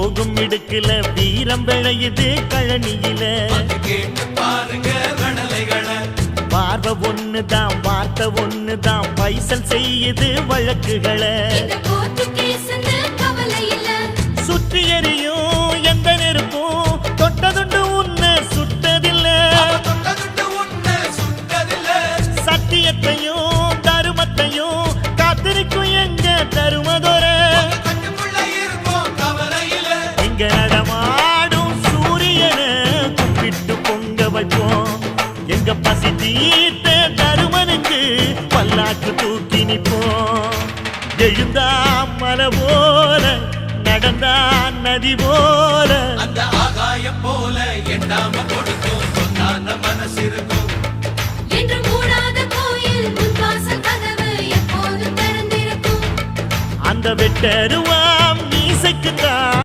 போகும் இடுக்குல வீரம் விளையுது கழனியில பாருங்க பார்வை ஒண்ணுதான் வார்த்தை ஒண்ணுதான் பைசல் செய்யுது வழக்குகளை சுற்றி எறியும் எந்த நெருப்பும் தொட்டதுண்டு உன்னை சுட்டதில்லை சத்தியத்தையும் தருமத்தையும் காத்திருக்கும் எங்க தருமதொர இங்க நடமாடும் சூரியனை கும்பிட்டு பொங்க வைப்போம் எங்க பசி தீர்த்த தருமனுக்கு பல்லாக்கு தூக்கி நிற்போம் எழுந்தா மலை போல நடந்தா நதி போல அந்த ஆகாயம் போல எண்ணாம கொடுக்கும் சொன்னான மனசு இருக்கும் என்று மூடாத கோயில் முன்வாசல் கதவு எப்போதும் திறந்திருக்கும் அந்த வெட்டருவாம் மீசைக்குத்தான்